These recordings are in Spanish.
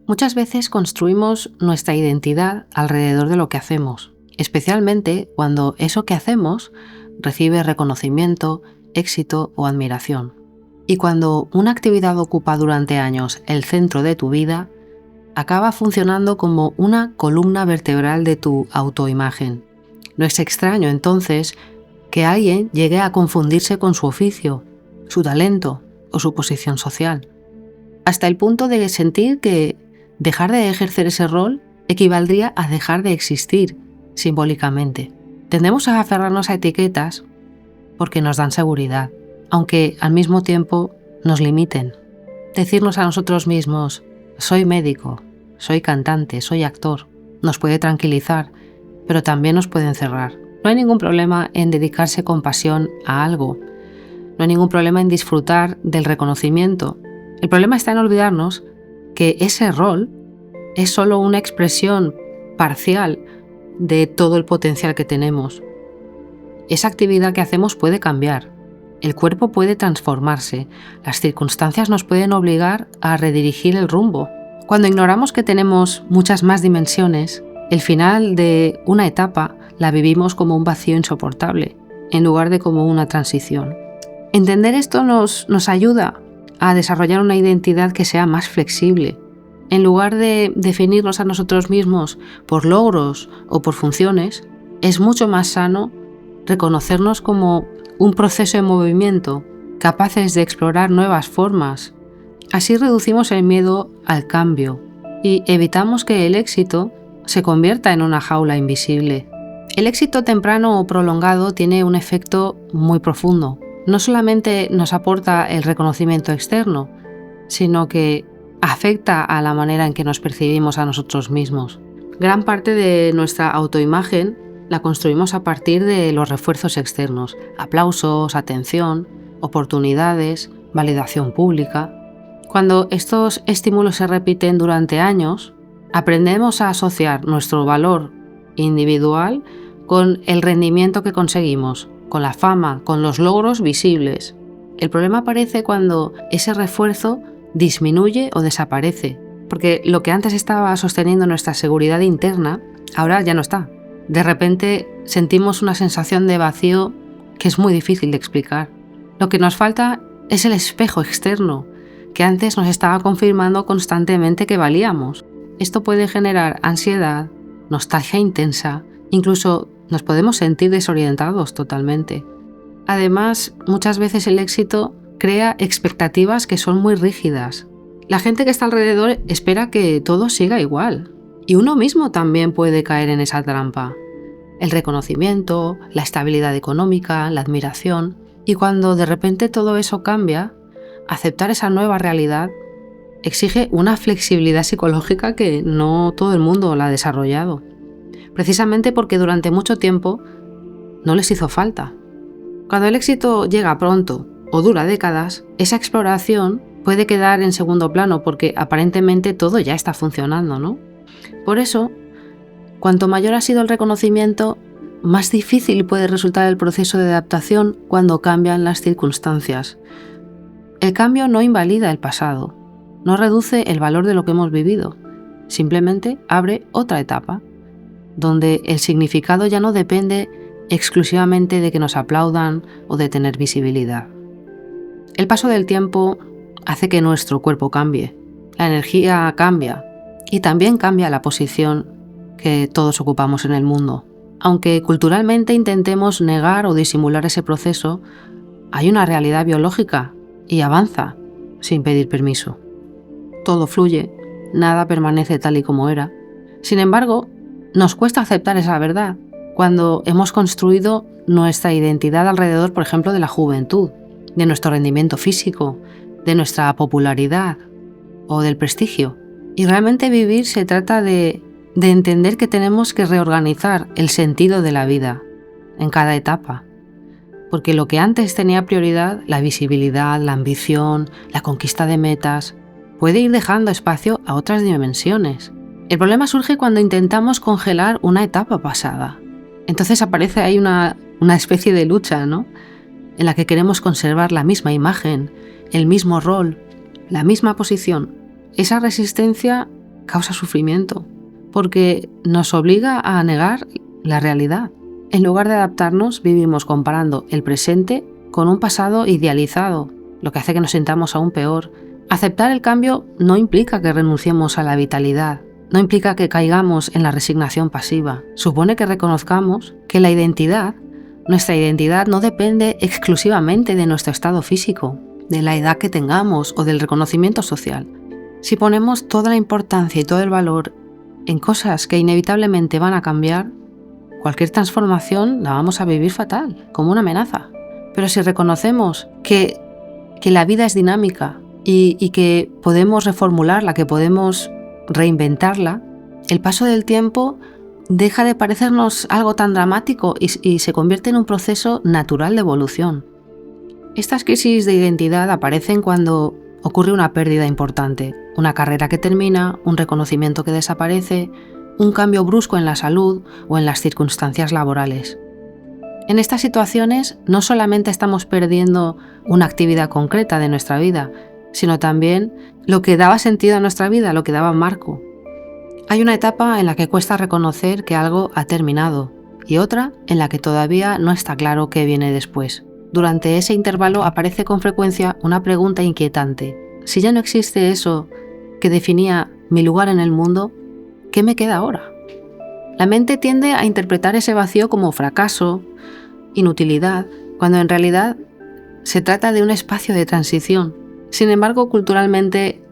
Muchas veces construimos nuestra identidad alrededor de lo que hacemos, especialmente cuando eso que hacemos recibe reconocimiento, éxito o admiración. Y cuando una actividad ocupa durante años el centro de tu vida, acaba funcionando como una columna vertebral de tu autoimagen. No es extraño, entonces, que alguien llegue a confundirse con su oficio, su talento o su posición social, hasta el punto de sentir que dejar de ejercer ese rol equivaldría a dejar de existir, simbólicamente. Tendemos a aferrarnos a etiquetas porque nos dan seguridad, aunque al mismo tiempo nos limiten. Decirnos a nosotros mismos, soy médico, soy cantante, soy actor, nos puede tranquilizar, pero también nos puede encerrar. No hay ningún problema en dedicarse con pasión a algo, no hay ningún problema en disfrutar del reconocimiento. El problema está en olvidarnos que ese rol es solo una expresión parcial de todo el potencial que tenemos. Esa actividad que hacemos puede cambiar, el cuerpo puede transformarse, las circunstancias nos pueden obligar a redirigir el rumbo. Cuando ignoramos que tenemos muchas más dimensiones, el final de una etapa la vivimos como un vacío insoportable, en lugar de como una transición. Entender esto nos ayuda a desarrollar una identidad que sea más flexible. En lugar de definirnos a nosotros mismos por logros o por funciones, es mucho más sano reconocernos como un proceso en movimiento, capaces de explorar nuevas formas. Así reducimos el miedo al cambio y evitamos que el éxito se convierta en una jaula invisible. El éxito temprano o prolongado tiene un efecto muy profundo. No solamente nos aporta el reconocimiento externo, sino que afecta a la manera en que nos percibimos a nosotros mismos. Gran parte de nuestra autoimagen la construimos a partir de los refuerzos externos, aplausos, atención, oportunidades, validación pública. Cuando estos estímulos se repiten durante años, aprendemos a asociar nuestro valor individual con el rendimiento que conseguimos, con la fama, con los logros visibles. El problema aparece cuando ese refuerzo disminuye o desaparece, porque lo que antes estaba sosteniendo nuestra seguridad interna, ahora ya no está. De repente sentimos una sensación de vacío que es muy difícil de explicar. Lo que nos falta es el espejo externo, que antes nos estaba confirmando constantemente que valíamos. Esto puede generar ansiedad, nostalgia intensa, incluso nos podemos sentir desorientados totalmente. Además, muchas veces el éxito crea expectativas que son muy rígidas. La gente que está alrededor espera que todo siga igual. Y uno mismo también puede caer en esa trampa. El reconocimiento, la estabilidad económica, la admiración. Y cuando de repente todo eso cambia, aceptar esa nueva realidad exige una flexibilidad psicológica que no todo el mundo la ha desarrollado. Precisamente porque durante mucho tiempo no les hizo falta. Cuando el éxito llega pronto o dura décadas, esa exploración puede quedar en segundo plano porque aparentemente todo ya está funcionando, ¿no? Por eso, cuanto mayor ha sido el reconocimiento, más difícil puede resultar el proceso de adaptación cuando cambian las circunstancias. El cambio no invalida el pasado, no reduce el valor de lo que hemos vivido, simplemente abre otra etapa, donde el significado ya no depende exclusivamente de que nos aplaudan o de tener visibilidad. El paso del tiempo hace que nuestro cuerpo cambie, la energía cambia y también cambia la posición que todos ocupamos en el mundo. Aunque culturalmente intentemos negar o disimular ese proceso, hay una realidad biológica y avanza sin pedir permiso. Todo fluye, nada permanece tal y como era. Sin embargo, nos cuesta aceptar esa verdad cuando hemos construido nuestra identidad alrededor, por ejemplo, de la juventud, de nuestro rendimiento físico, de nuestra popularidad o del prestigio. Y realmente vivir se trata de entender que tenemos que reorganizar el sentido de la vida en cada etapa. Porque lo que antes tenía prioridad, la visibilidad, la ambición, la conquista de metas, puede ir dejando espacio a otras dimensiones, El problema surge cuando intentamos congelar una etapa pasada. Entonces aparece ahí una especie de lucha, ¿no? En la que queremos conservar la misma imagen, el mismo rol, la misma posición. Esa resistencia causa sufrimiento, porque nos obliga a negar la realidad. En lugar de adaptarnos, vivimos comparando el presente con un pasado idealizado, lo que hace que nos sintamos aún peor. Aceptar el cambio no implica que renunciemos a la vitalidad, no implica que caigamos en la resignación pasiva. Supone que reconozcamos que nuestra identidad no depende exclusivamente de nuestro estado físico, de la edad que tengamos o del reconocimiento social. Si ponemos toda la importancia y todo el valor en cosas que inevitablemente van a cambiar, cualquier transformación la vamos a vivir fatal, como una amenaza. Pero si reconocemos que la vida es dinámica y que podemos reformularla, que podemos reinventarla, el paso del tiempo deja de parecernos algo tan dramático y se convierte en un proceso natural de evolución. Estas crisis de identidad aparecen cuando ocurre una pérdida importante, una carrera que termina, un reconocimiento que desaparece, un cambio brusco en la salud o en las circunstancias laborales. En estas situaciones no solamente estamos perdiendo una actividad concreta de nuestra vida, sino también lo que daba sentido a nuestra vida, lo que daba marco. Hay una etapa en la que cuesta reconocer que algo ha terminado y otra en la que todavía no está claro qué viene después. Durante ese intervalo aparece con frecuencia una pregunta inquietante. Si ya no existe eso que definía mi lugar en el mundo, ¿qué me queda ahora? La mente tiende a interpretar ese vacío como fracaso, inutilidad, cuando en realidad se trata de un espacio de transición. Sin embargo, culturalmente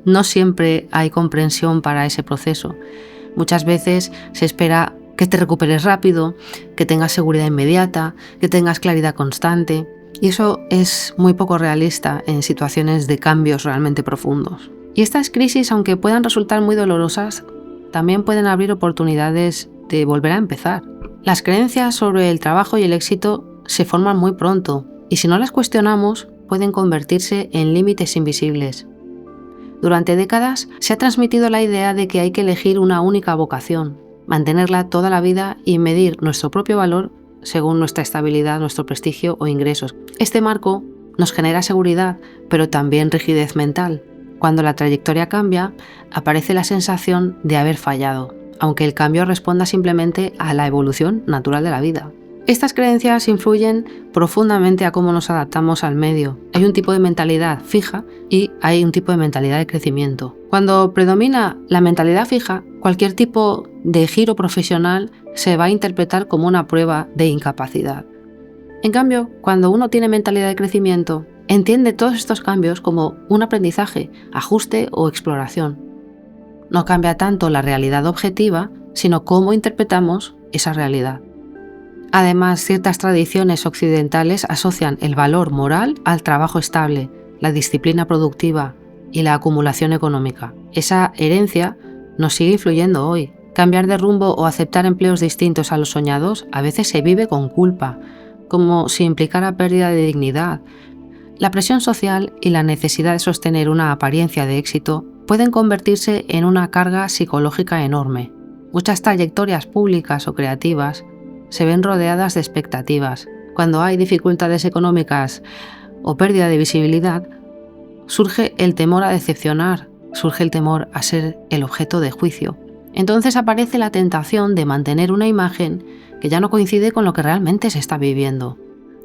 no siempre hay comprensión para ese proceso. Muchas veces se espera que te recuperes rápido, que tengas seguridad inmediata, que tengas claridad constante, y eso es muy poco realista en situaciones de cambios realmente profundos. Y estas crisis, aunque puedan resultar muy dolorosas, también pueden abrir oportunidades de volver a empezar. Las creencias sobre el trabajo y el éxito se forman muy pronto, y si no las cuestionamos, pueden convertirse en límites invisibles. Durante décadas se ha transmitido la idea de que hay que elegir una única vocación, mantenerla toda la vida y medir nuestro propio valor según nuestra estabilidad, nuestro prestigio o ingresos. Este marco nos genera seguridad, pero también rigidez mental. Cuando la trayectoria cambia, aparece la sensación de haber fallado, aunque el cambio responda simplemente a la evolución natural de la vida. Estas creencias influyen profundamente a cómo nos adaptamos al medio. Hay un tipo de mentalidad fija y hay un tipo de mentalidad de crecimiento. Cuando predomina la mentalidad fija, cualquier tipo de giro profesional se va a interpretar como una prueba de incapacidad. En cambio, cuando uno tiene mentalidad de crecimiento, entiende todos estos cambios como un aprendizaje, ajuste o exploración. No cambia tanto la realidad objetiva, sino cómo interpretamos esa realidad. Además, ciertas tradiciones occidentales asocian el valor moral al trabajo estable, la disciplina productiva y la acumulación económica. Esa herencia nos sigue influyendo hoy. Cambiar de rumbo o aceptar empleos distintos a los soñados a veces se vive con culpa, como si implicara pérdida de dignidad. La presión social y la necesidad de sostener una apariencia de éxito pueden convertirse en una carga psicológica enorme. Muchas trayectorias públicas o creativas se ven rodeadas de expectativas. Cuando hay dificultades económicas o pérdida de visibilidad, surge el temor a decepcionar, surge el temor a ser el objeto de juicio. Entonces aparece la tentación de mantener una imagen que ya no coincide con lo que realmente se está viviendo.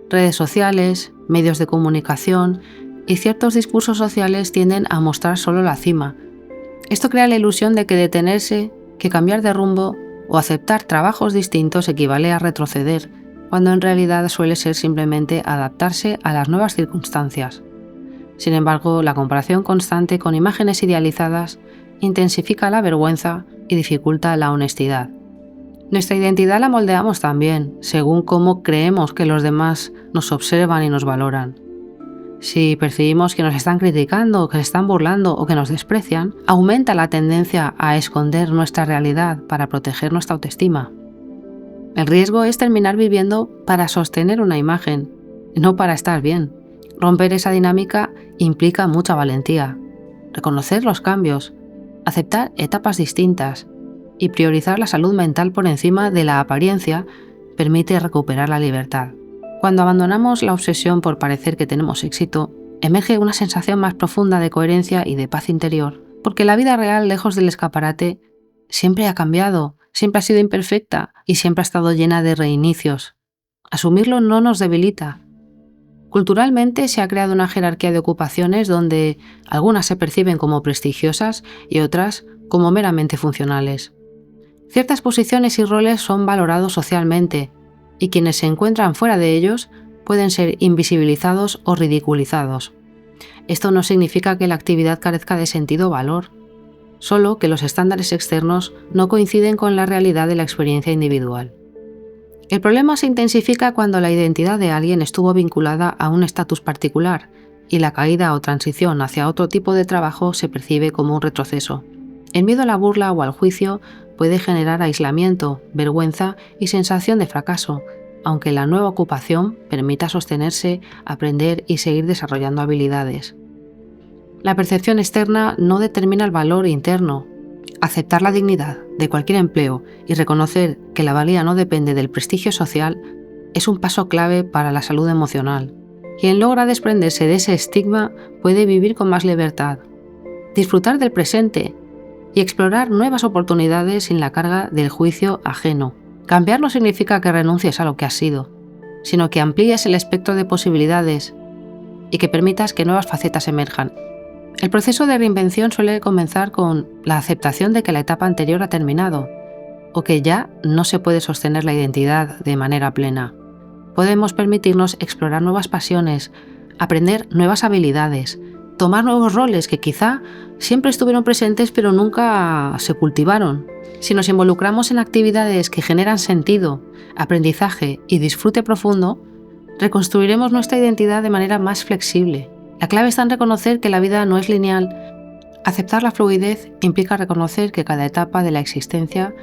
Redes sociales, medios de comunicación y ciertos discursos sociales tienden a mostrar solo la cima. Esto crea la ilusión de que detenerse, que cambiar de rumbo o aceptar trabajos distintos equivale a retroceder, cuando en realidad suele ser simplemente adaptarse a las nuevas circunstancias. Sin embargo, la comparación constante con imágenes idealizadas intensifica la vergüenza y dificulta la honestidad. Nuestra identidad la moldeamos también, según cómo creemos que los demás nos observan y nos valoran. Si percibimos que nos están criticando, que se están burlando o que nos desprecian, aumenta la tendencia a esconder nuestra realidad para proteger nuestra autoestima. El riesgo es terminar viviendo para sostener una imagen, no para estar bien. Romper esa dinámica implica mucha valentía. Reconocer los cambios, Aceptar etapas distintas y priorizar la salud mental por encima de la apariencia permite recuperar la libertad. Cuando abandonamos la obsesión por parecer que tenemos éxito, emerge una sensación más profunda de coherencia y de paz interior, porque la vida real, lejos del escaparate, siempre ha cambiado, siempre ha sido imperfecta y siempre ha estado llena de reinicios. Asumirlo no nos debilita. Culturalmente se ha creado una jerarquía de ocupaciones donde algunas se perciben como prestigiosas y otras como meramente funcionales. Ciertas posiciones y roles son valorados socialmente, y quienes se encuentran fuera de ellos pueden ser invisibilizados o ridiculizados. Esto no significa que la actividad carezca de sentido o valor, solo que los estándares externos no coinciden con la realidad de la experiencia individual. El problema se intensifica cuando la identidad de alguien estuvo vinculada a un estatus particular y la caída o transición hacia otro tipo de trabajo se percibe como un retroceso. El miedo a la burla o al juicio puede generar aislamiento, vergüenza y sensación de fracaso, aunque la nueva ocupación permita sostenerse, aprender y seguir desarrollando habilidades. La percepción externa no determina el valor interno. Aceptar la dignidad de cualquier empleo y reconocer que la valía no depende del prestigio social es un paso clave para la salud emocional. Quien logra desprenderse de ese estigma puede vivir con más libertad, disfrutar del presente y explorar nuevas oportunidades sin la carga del juicio ajeno. Cambiar no significa que renuncies a lo que has sido, sino que amplíes el espectro de posibilidades y que permitas que nuevas facetas emerjan. El proceso de reinvención suele comenzar con la aceptación de que la etapa anterior ha terminado o que ya no se puede sostener la identidad de manera plena. Podemos permitirnos explorar nuevas pasiones, aprender nuevas habilidades, tomar nuevos roles que quizá siempre estuvieron presentes pero nunca se cultivaron. Si nos involucramos en actividades que generan sentido, aprendizaje y disfrute profundo, reconstruiremos nuestra identidad de manera más flexible. La clave está en reconocer que la vida no es lineal. Aceptar la fluidez implica reconocer que cada etapa de la existencia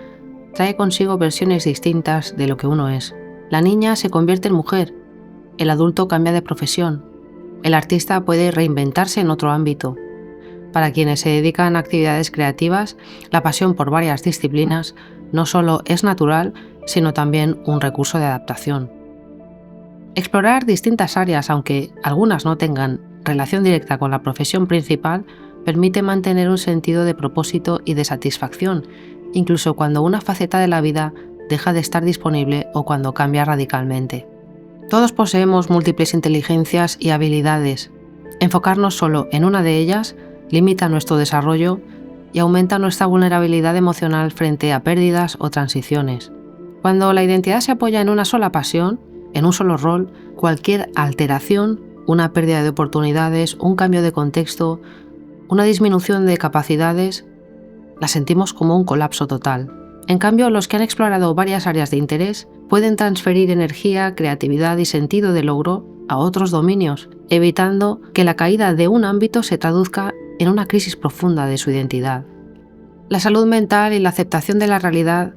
trae consigo versiones distintas de lo que uno es. La niña se convierte en mujer, el adulto cambia de profesión, el artista puede reinventarse en otro ámbito. Para quienes se dedican a actividades creativas, la pasión por varias disciplinas no solo es natural, sino también un recurso de adaptación. Explorar distintas áreas, aunque algunas no tengan relación directa con la profesión principal, permite mantener un sentido de propósito y de satisfacción, incluso cuando una faceta de la vida deja de estar disponible o cuando cambia radicalmente. Todos poseemos múltiples inteligencias y habilidades. Enfocarnos solo en una de ellas limita nuestro desarrollo y aumenta nuestra vulnerabilidad emocional frente a pérdidas o transiciones. Cuando la identidad se apoya en una sola pasión, en un solo rol, cualquier alteración, una pérdida de oportunidades, un cambio de contexto, una disminución de capacidades, la sentimos como un colapso total. En cambio, los que han explorado varias áreas de interés pueden transferir energía, creatividad y sentido de logro a otros dominios, evitando que la caída de un ámbito se traduzca en una crisis profunda de su identidad. La salud mental y la aceptación de la realidad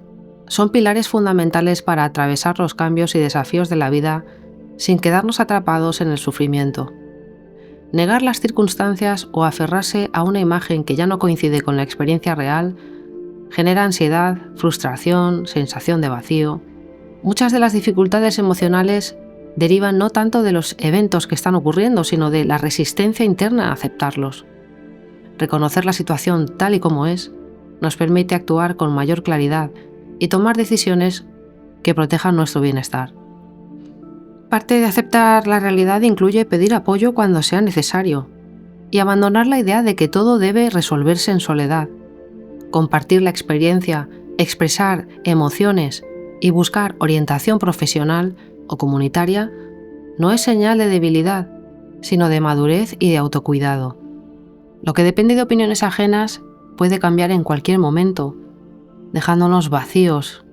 son pilares fundamentales para atravesar los cambios y desafíos de la vida sin quedarnos atrapados en el sufrimiento. Negar las circunstancias o aferrarse a una imagen que ya no coincide con la experiencia real genera ansiedad, frustración, sensación de vacío. Muchas de las dificultades emocionales derivan no tanto de los eventos que están ocurriendo, sino de la resistencia interna a aceptarlos. Reconocer la situación tal y como es nos permite actuar con mayor claridad y tomar decisiones que protejan nuestro bienestar. Parte de aceptar la realidad incluye pedir apoyo cuando sea necesario y abandonar la idea de que todo debe resolverse en soledad. Compartir la experiencia, expresar emociones y buscar orientación profesional o comunitaria no es señal de debilidad, sino de madurez y de autocuidado. Lo que depende de opiniones ajenas puede cambiar en cualquier momento, dejándonos vacíos.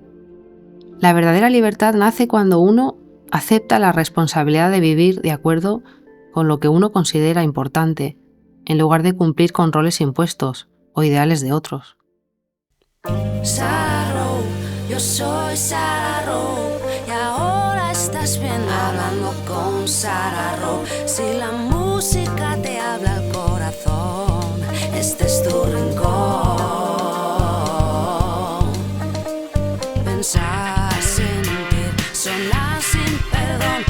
La verdadera libertad nace cuando uno acepta la responsabilidad de vivir de acuerdo con lo que uno considera importante, en lugar de cumplir con roles impuestos o ideales de otros. Sara Row, yo soy Sara Row y ahora estás bien hablando con Sara Row. Si la música te habla al corazón, este es tu rincón. pensar, sentir, sonar sin perdón.